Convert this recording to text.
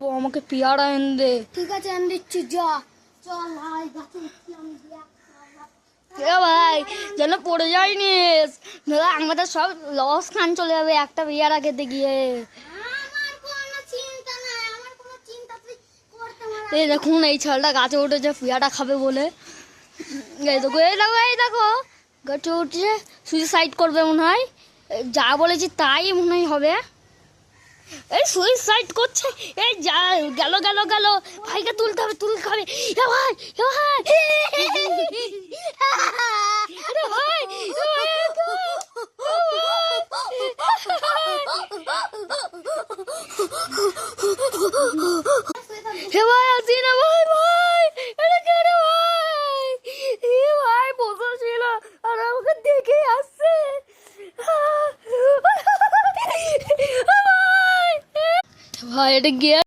ও আমাকে পেয়ারা এনে দে। ঠিক আছে এনে দিচ্ছি, যা চল ভাই গাছে উঠছি আমি। এ ভাই যেন পড়ে যায়নি, নাহলে আমাদের সব লস খান চলে যাবে একটা পেয়ারা খেতে গিয়ে। আমার কোনো চিন্তা নাই, আমার কোনো চিন্তা তুই করতে পারবি না। এই দেখুন এই ছেলেটা গাছে উঠেছে পেয়ারা খাবে বলে। এই দেখো এই দেখো এই দেখো গাছে উঠছে, সুইসাইড করবে মনে হয়। যা বলেছি তাই মনে হয় হবে। এই সুইসাইড করছে, এই যা গেল গেল গেল। ভাইকে তুলতে হবে, তুল খাবে। এ ভাই এ ভাই এ ভাই হে ভাই আসি না ভাই, ভাই এটা কে রে ভাই? এ ভাই বসে ছিল আর আমাকে দেখে আসছে। ভাই এটা গিয়ে